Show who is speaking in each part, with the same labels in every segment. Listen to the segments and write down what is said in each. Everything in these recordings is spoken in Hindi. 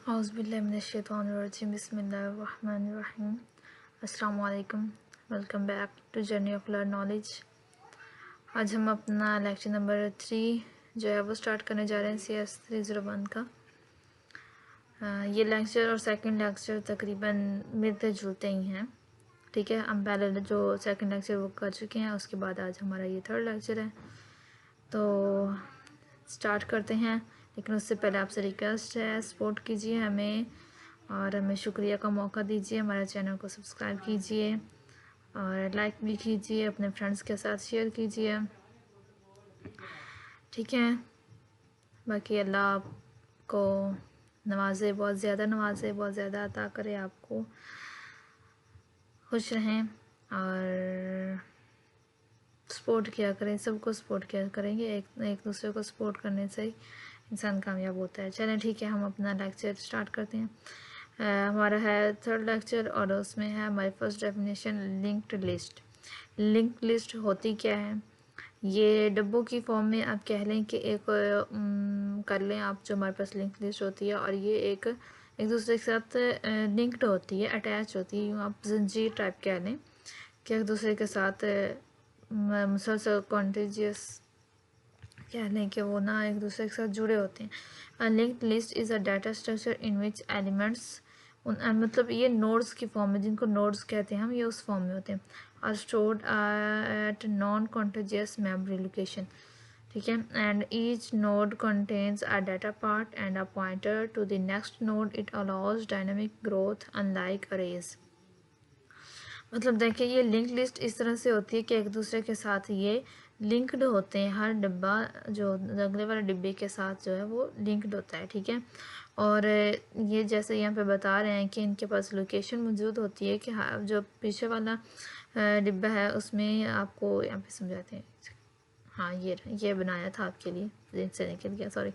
Speaker 1: औज़ुबिल्लाहिमिनश्शैतानिर्रजीम बिस्मिल्लाहिर्रहमानिर्रहीम। अस्सलाम वालेकुम। Welcome back to journey of learn knowledge. आज हम अपना लेक्चर नंबर 3 जो है वो स्टार्ट करने जा रहे हैं CS 301 का। ये लेक्चर और सेकंड लेक्चर तकरीबन मिलते जुलते ही हैं, ठीक है। हम पहले जो सेकंड लेक्चर वो कर चुके हैं, उसके बाद आज हमारा ये थर्ड लेक्चर है, तो स्टार्ट करते हैं। लेकिन उससे पहले आपसे रिक्वेस्ट है, सपोर्ट कीजिए हमें और हमें शुक्रिया का मौका दीजिए। हमारे चैनल को सब्सक्राइब कीजिए और लाइक भी कीजिए, अपने फ्रेंड्स के साथ शेयर कीजिए, ठीक है। बाकी अल्लाह आपको नवाजे, बहुत ज़्यादा नवाजे, बहुत ज़्यादा अता करे, आपको खुश रहें और सपोर्ट किया करें, सबको सपोर्ट किया करेंगे। एक दूसरे को सपोर्ट करने से ही इंसान कामयाब होता है। चलें ठीक है, हम अपना लेक्चर स्टार्ट करते हैं। हमारा है थर्ड लेक्चर और उसमें है हमारी first definition linked list. Linked list होती क्या है? ये डब्बों की फॉर्म में आप कह लें कि एक कर लें आप, जो हमारे पास लिंक लिस्ट होती है और ये एक दूसरे के साथ लिंक्ड होती है, अटैच होती है। यूँ आप जंजीर टाइप कह लें कि एक दूसरे के साथ मुसलसल कॉन्टेजियस कह लें कि वो ना एक दूसरे के साथ जुड़े होते हैं। A linked list is a data structure in which elements मतलब ये नोड्स की फॉर्म में, जिनको नोड्स कहते हैं हम, ये उस फॉर्म में होते हैं। Are stored at non contagious memory location, ठीक है। And each node contains a data part and a pointer to the next node. It allows dynamic growth unlike arrays. मतलब देखिए, ये लिंक लिस्ट इस तरह से होती है कि एक दूसरे के साथ ये लिंक्ड होते हैं। हर डिब्बा जो अगले वाले डिब्बे के साथ जो है वो लिंक्ड होता है, ठीक है। और ये जैसे यहाँ पे बता रहे हैं कि इनके पास लोकेशन मौजूद होती है कि जो पीछे वाला डिब्बा है उसमें, आपको यहाँ पे समझाते हैं। हाँ, ये बनाया था आपके लिए, दिन से निकल गया, सॉरी,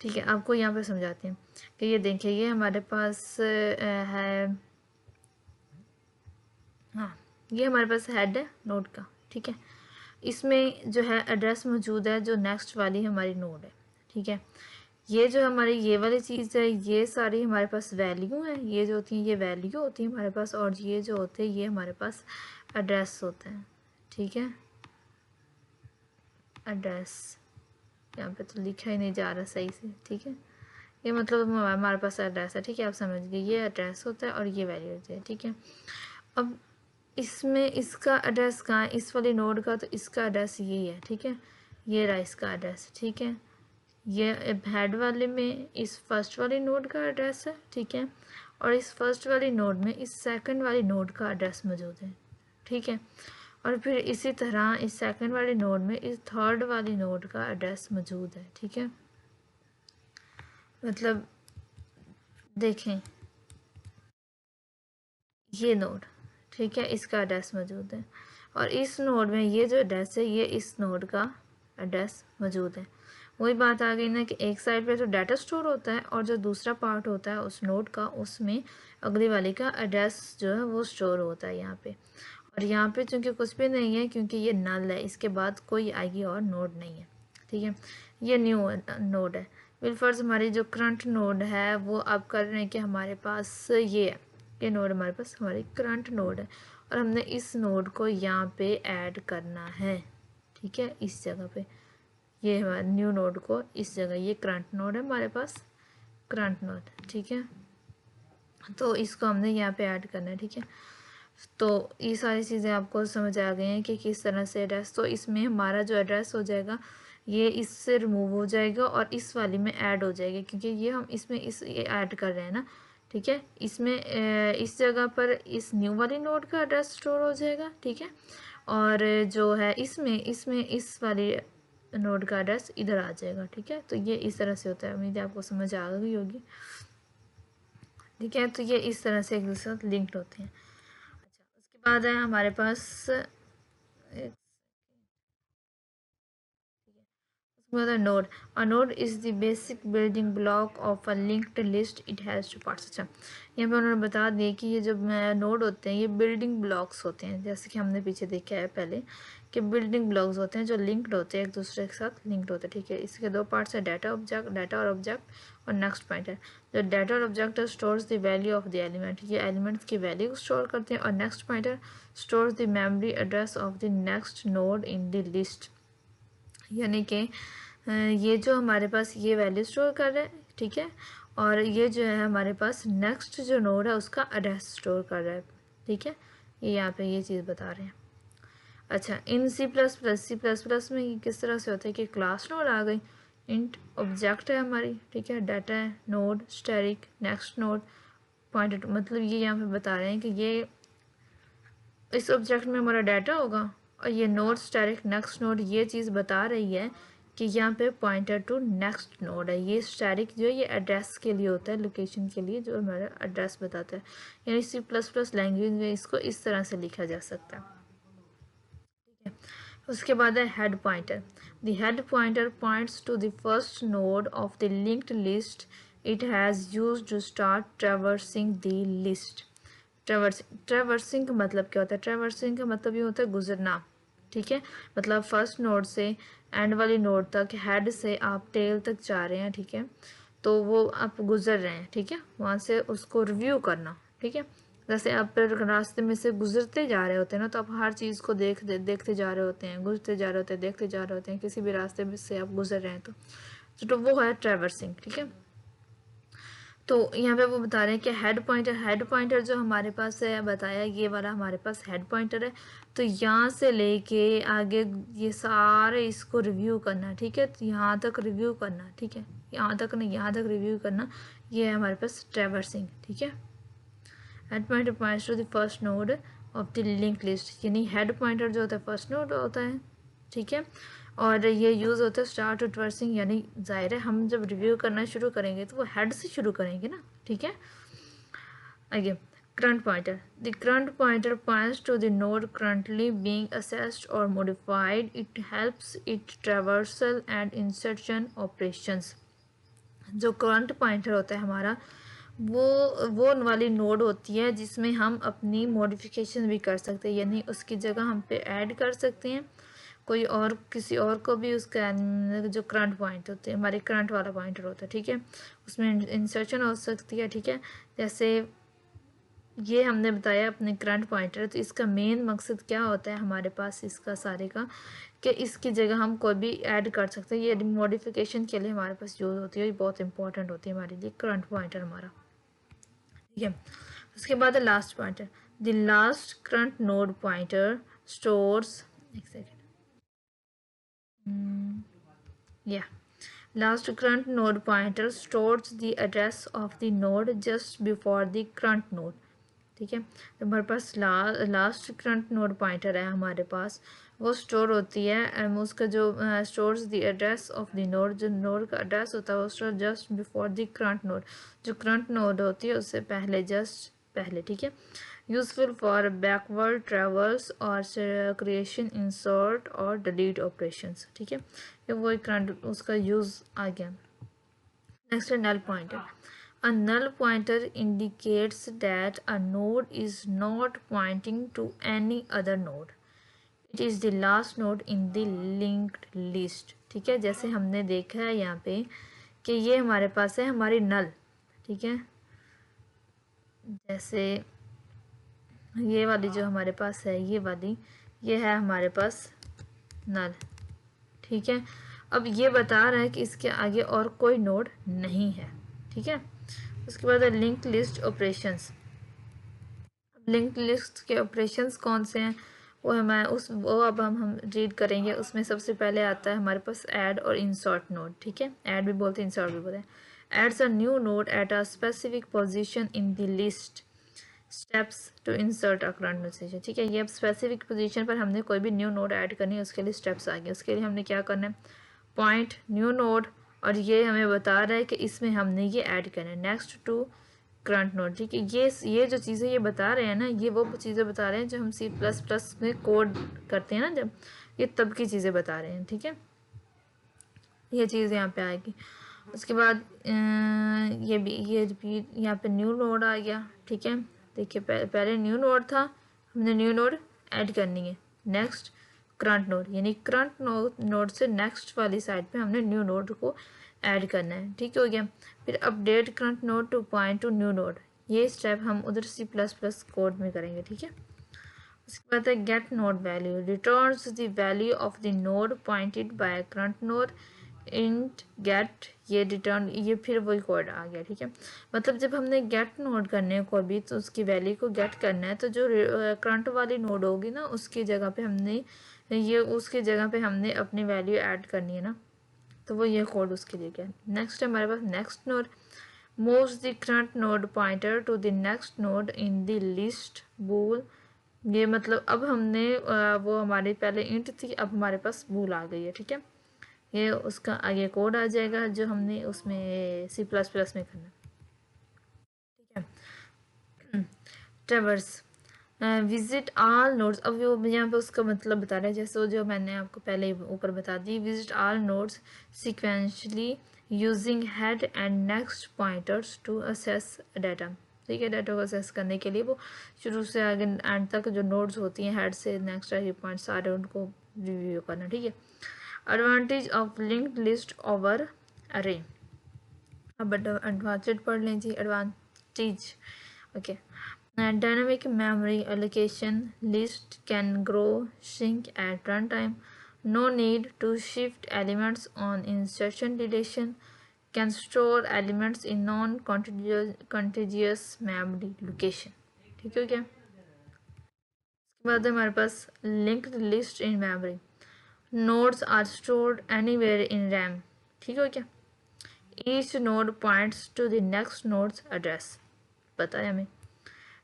Speaker 1: ठीक है। आपको यहाँ पे समझाते हैं कि ये देखिए, ये हमारे पास है, हाँ, ये हमारे पास हेड है नोड का, ठीक है। इसमें जो है एड्रेस मौजूद है जो नेक्स्ट वाली हमारी नोड है, ठीक है। ये जो हमारी ये वाली चीज़ है, ये सारी हमारे पास वैल्यू है, ये जो होती हैं ये वैल्यू होती है हमारे पास, और ये जो होते हैं ये हमारे पास एड्रेस होते हैं, ठीक है। एड्रेस यहाँ पे तो लिखा ही नहीं जा रहा सही से, ठीक है। ये मतलब हमारे पास एड्रेस है, ठीक है, आप समझ गए। ये एड्रेस होता है और ये वैल्यू होती है, ठीक है। अब इसमें इसका एड्रेस कहाँ है, इस वाली नोड का, तो इसका एड्रेस यही है, ठीक है। ये रहा इसका एड्रेस, ठीक है। ये हेड वाले में इस फर्स्ट वाली नोड का एड्रेस है, ठीक है। और इस फर्स्ट वाली नोड में इस सेकंड वाली नोड का एड्रेस मौजूद है, ठीक है। और फिर इसी तरह इस सेकंड वाली नोड में इस थर्ड वाली नोड का एड्रेस मौजूद है, ठीक है। मतलब देखें, ये नोड, ठीक है, इसका एड्रेस मौजूद है और इस नोड में ये जो एड्रेस है ये इस नोड का एड्रेस मौजूद है। वही बात आ गई ना कि एक साइड पे तो डाटा स्टोर होता है और जो दूसरा पार्ट होता है उस नोड का, उसमें अगली वाली का एड्रेस जो है वो स्टोर होता है यहाँ पे। और यहाँ पे चूँकि कुछ भी नहीं है क्योंकि ये नल है, इसके बाद कोई आएगी और नोड नहीं है, ठीक है। ये न्यू नोड है। बिलफर्ज हमारी जो करंट नोड है वो अब कर रहे हैं कि हमारे पास ये है, ये नोड हमारे पास हमारी करंट नोड है और हमने इस नोड को यहाँ पे ऐड करना है, ठीक है। इस जगह पे ये हमारे न्यू नोड को इस जगह, ये करंट नोड है हमारे पास, करंट नोड, ठीक है। तो इसको हमने यहाँ पे ऐड करना है, ठीक है। तो ये सारी चीज़ें आपको समझ आ गई हैं कि किस तरह से एड्रेस, तो इसमें हमारा जो एड्रेस हो जाएगा ये इससे रिमूव हो जाएगा और इस वाली में ऐड हो जाएगा, क्योंकि ये हम इसमें ये ऐड कर रहे हैं ना, ठीक है। इसमें इस जगह पर इस न्यू वाली नोड का एड्रेस स्टोर हो जाएगा, ठीक है। और जो है इसमें इसमें इस वाली नोड का एड्रेस इधर आ जाएगा, ठीक है। तो ये इस तरह से होता है, उम्मीद है आपको समझ आ गई होगी, ठीक है। तो ये इस तरह से एक दूसरे साथ लिंक्ड होते हैं। अच्छा, उसके बाद है हमारे पास node. A node is the basic building block of a linked list. It has two parts. अच्छा, यहाँ पे उन्होंने बता दिया कि ये जब नोड होते हैं ये बिल्डिंग ब्लॉक्स होते हैं, जैसे कि हमने पीछे देखा है पहले कि बिल्डिंग ब्लॉक्स होते हैं जो लिंक्ड होते हैं, एक दूसरे के साथ लिंक्ड होते हैं, ठीक है। इसके दो पार्ट्स है, डाटा ऑब्जेक्ट, डाटा और ऑब्जेक्ट, और नेक्स्ट पॉइंटर। जो data object stores the value of the element, ये एलिमेंट्स की वैल्यू को स्टोर करते हैं। और next pointer stores the memory address of the next node in the list, यानी कि ये जो हमारे पास ये वैल्यू स्टोर कर रहा है, ठीक है, और ये जो है हमारे पास नेक्स्ट जो नोड है उसका एड्रेस स्टोर कर रहा है, ठीक है। ये यहाँ पे ये चीज़ बता रहे हैं। अच्छा, इन C++ में ये किस तरह से होता है कि क्लास नोड आ गई, इंट ऑब्जेक्ट है हमारी, ठीक है, डाटा है, node, static, next node, pointer, मतलब ये यहाँ पे बता रहे हैं कि ये इस ऑब्जेक्ट में हमारा डाटा होगा, और ये नोड, स्टैटिक, नेक्स्ट नोड, ये चीज़ बता रही है कि यहाँ पे पॉइंटर टू नेक्स्ट नोड है। ये स्टैटिक जो है ये एड्रेस के लिए होता है, लोकेशन के लिए, जो हमारा एड्रेस बताता है। यानी C++ लैंग्वेज में इसको इस तरह से लिखा जा सकता है, ठीक है। उसके बाद है head pointer. The head pointer points to the first node of the linked list it has used to start traversing the list. Traversing का मतलब क्या होता है? ट्रैवर्सिंग का मतलब ये होता है गुजरना, ठीक है। मतलब फर्स्ट नोड से एंड वाली नोड तक, हेड से आप टेल तक जा रहे हैं, ठीक है, तो वो आप गुजर रहे हैं, ठीक है, वहाँ से उसको रिव्यू करना, ठीक है। जैसे आप रास्ते में से गुजरते जा रहे होते हैं ना, तो आप हर चीज़ को देखते जा रहे होते हैं, गुजरते जा रहे होते हैं, देखते जा रहे होते हैं, किसी भी रास्ते में से आप गुजर रहे हैं तो वो है ट्रैवर्सिंग, ठीक है। तो यहाँ पे वो बता रहे हैं कि हेड पॉइंटर जो हमारे पास है, बताया ये वाला हमारे पास हेड पॉइंटर है। तो यहाँ से लेके आगे ये सारे इसको रिव्यू करना, ठीक है, तो यहाँ तक रिव्यू करना, ठीक है, यहाँ तक नहीं, यहाँ तक रिव्यू करना, ये है हमारे पास ट्रैवर्सिंग, ठीक है। Head pointer points to the first node of the link list, यानी हेड पॉइंटर जो होता है फर्स्ट नोड होता है, ठीक है, और ये यूज़ होता है स्टार्ट ट्रैवर्सिंग, यानी जाहिर है हम जब रिव्यू करना शुरू करेंगे तो वो हेड से शुरू करेंगे ना, ठीक है। आगे current pointer, the current pointer points to the node currently being accessed और modified, it helps it traversal and insertion operations. जो करंट पॉइंटर होता है हमारा, वो वाली नोड होती है जिसमें हम अपनी मॉडिफिकेशन भी कर सकते हैं, यानी उसकी जगह हम पे ऐड कर सकते हैं कोई और, किसी और को भी उसका जो करंट पॉइंट होते हैं, हमारे करंट वाला पॉइंटर होता है, ठीक है, उसमें इंसर्शन हो सकती है, ठीक है। जैसे ये हमने बताया अपने करंट पॉइंटर, तो इसका मेन मकसद क्या होता है हमारे पास इसका सारे का, कि इसकी जगह हम कोई भी ऐड कर सकते हैं, ये मॉडिफिकेशन के लिए हमारे पास यूज़ होती है, ये बहुत इंपॉर्टेंट होती है हमारे लिए करंट पॉइंटर हमारा, ठीक है। उसके बाद last pointer, the last current node pointer stores, एक second, yeah, last current node pointer stores the address of the node just before the current node, ठीक है। तो हमारे पास लास्ट करंट नोड पॉइंटर है हमारे पास, वो स्टोर होती है, उसका जो stores the address of the node, जो नोड का एड्रेस होता है वो store just before the current node, जो करंट नोड होती है उससे पहले, जस्ट पहले, ठीक है। यूजफुल फॉर बैकवर्ड ट्रेवल्स और क्रिएशन, इंसर्ट और डिलीट ऑपरेशंस, ठीक है, ये वो करंट उसका यूज़ आ गया। नेक्स्ट है null pointer. A null pointer indicates that a node is not pointing to any other node. It is the last node in the linked list, ठीक है। जैसे हमने देखा है यहाँ पे कि ये हमारे पास है हमारी नल, ठीक है, जैसे ये वाली जो हमारे पास है, ये वाली, ये है हमारे पास नल, ठीक है। अब ये बता रहा है कि इसके आगे और कोई नोड नहीं है, ठीक है। उसके बाद link list operations. Link list के ऑपरेशंस कौन से हैं वो अब हम रीड करेंगे। उसमें सबसे पहले आता है हमारे पास ऐड और इंसर्ट नोड, ठीक है, ऐड भी बोलते हैं, इंसर्ट भी बोलते हैं। Adds a new node at a specific position in the list, steps to insert a current node, ठीक है। ये अब स्पेसिफिक पोजीशन पर हमने कोई भी न्यू नोड ऐड करनी है, उसके लिए स्टेप्स आ गए। उसके लिए हमने क्या करना है, पॉइंट न्यू नोड, और ये हमें बता रहा है कि इसमें हमने ये ऐड करना है नेक्स्ट टू करंट नोड, ठीक है। ये जो चीज़ें ये बता रहे हैं ना, ये वो चीज़ें बता रहे हैं जो हम C++ में कोड करते हैं ना, जब ये तब की चीज़ें बता रहे हैं, ठीक है। ये चीज़ यहाँ पे आएगी। उसके बाद ये रिपीट, यहाँ पे न्यू नोड आ गया, ठीक है। देखिए पहले न्यू नोड था, हमने न्यू नोड ऐड करनी है, नेक्स्ट करंट नोड, यानी करंट नोड से नेक्स्ट वाली साइड पे हमने न्यू नोड को ऐड करना है, ठीक हो गया। फिर update current node two point two new node, ये स्टेप हम उधर C++ कोड में करेंगे, ठीक है। उसके बाद है get node value, returns the value of the node pointed by current node int get, ये रिटर्न, ये फिर वही कोड आ गया, ठीक है। मतलब जब हमने गेट नोड करने को भी तो उसकी वैल्यू को गेट करना है, तो जो करंट वाली नोड होगी ना उसकी जगह पे हमने उसकी जगह पे हमने अपनी वैल्यू ऐड करनी है ना, तो वो ये कोड उसके लिए क्या है। नेक्स्ट है हमारे पास next node, moves the current node pointer to the next node in the list bool, ये मतलब अब हमने वो हमारी पहले इंट थी, अब हमारे पास बूल आ गई है, ठीक है। ये उसका आगे कोड आ जाएगा जो हमने उसमें C++ में करना, ठीक है। ट्रेवर्स विजिट ऑल नोड्स, अब वो यहाँ पे उसका मतलब बता रहा है, जैसे वो जो मैंने आपको पहले ऊपर बता दी, visit all nodes sequentially using head and next pointers to access data, ठीक है। डाटा को असेस करने के लिए वो शुरू से आगे एंड तक जो नोड्स होती हैं हेड से नेक्स्ट पॉइंट सारे उनको रिव्यू करना, ठीक है। Advantage of linked list over array, अब एडवांटेज पढ़ लें जी, advantage, okay. Dynamic memory allocation list can grow, shrink at runtime. No need to shift elements on insertion deletion. Can store elements in non-contiguous memory location. ठीक है क्या? इसके बाद हमारे पास linked list in memory. Nodes are stored anywhere in RAM. ठीक है क्या? Each node points to the next node's address. पता है हमें?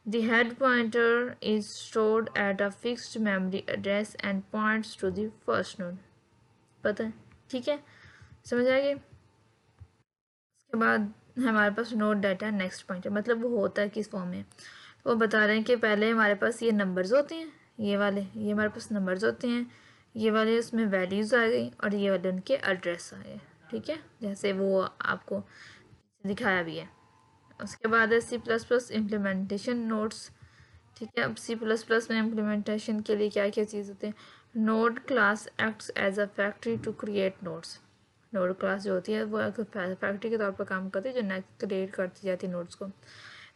Speaker 1: The head pointer is stored at a fixed memory address and points to the first node. पता है, ठीक है, समझ आएगी। उसके बाद हमारे पास नोड डाटा नेक्स्ट पॉइंटर, मतलब वो होता है किस फॉर्म में, तो वो बता रहे हैं कि पहले हमारे पास ये नंबर्स होते हैं, ये वाले, ये हमारे पास नंबर्स होते हैं, ये वाले उसमें वैल्यूज़ आ गई और ये वाले उनके एड्रेस आ गए, ठीक है, जैसे वो आपको दिखाया भी है। उसके बाद है C++ इम्प्लीमेंटेशन नोड्स, ठीक है। अब C++ में इम्प्लीमेंटेशन के लिए क्या क्या चीज़ होते हैं, node class acts as a factory to create nodes, node class जो होती है वो एक फैक्ट्री के तौर पर काम करती है जो नेक्स्ट क्रिएट करती जाती है नोड्स को।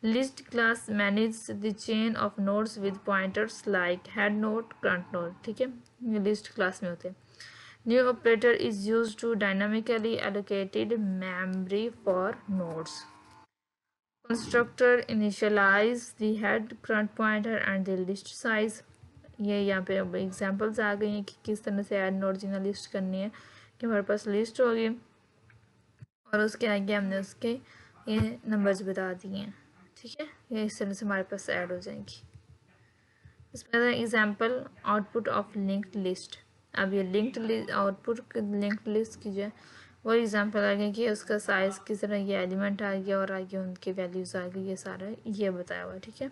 Speaker 1: List class manage the chain of nodes with pointers like head node current node, ठीक है, ये लिस्ट क्लास में होते हैं। New operator is use to dynamically allocated memory for nodes. Constructor initialize the head current pointer and the list size, ये यहाँ पे एग्जांपल्स आ गई हैं कि किस तरह से ऐड ओरिजिनल लिस्ट करनी है, कि हमारे पास लिस्ट होगी और उसके आगे हमने उसके ये नंबर्स बता दिए हैं, ठीक है, ये इस तरह से हमारे पास ऐड हो जाएंगी। इसमें example output of linked list, अब ये लिंक्ड आउटपुट लिंक्ड लिस्ट की जो है वो एग्जांपल आ गया कि उसका साइज़ किस तरह, ये एलिमेंट आ गया और आगे उनके वैल्यूज़ आ गई, ये सारा ये बताया हुआ, ठीक है।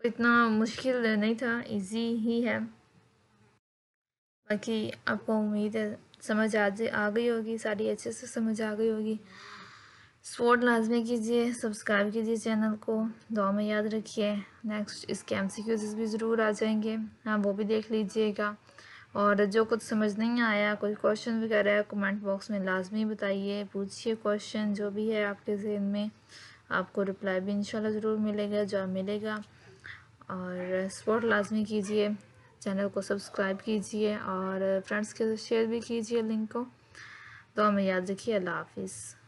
Speaker 1: इतना मुश्किल नहीं था, इजी ही है। बाकी आपको उम्मीद है समझ आ गई होगी, सारी अच्छे से समझ आ गई होगी। सपोर्ट लाजमी कीजिए, सब्सक्राइब कीजिए चैनल को, दुआ में याद रखिए। नेक्स्ट इसके MCQs भी ज़रूर आ जाएंगे, हाँ वो भी देख लीजिएगा। और जो कुछ समझ नहीं आया, कोई क्वेश्चन वगैरह है, कमेंट बॉक्स में लाजमी बताइए, पूछिए क्वेश्चन जो भी है आपके ज़हन में, आपको रिप्लाई भी इंशाल्लाह ज़रूर मिलेगा, जवाब मिलेगा। और सपोर्ट लाजमी कीजिए, चैनल को सब्सक्राइब कीजिए और फ्रेंड्स के साथ शेयर भी कीजिए लिंक को। तो हमें याद रखिए, अल्लाह हाफिज़।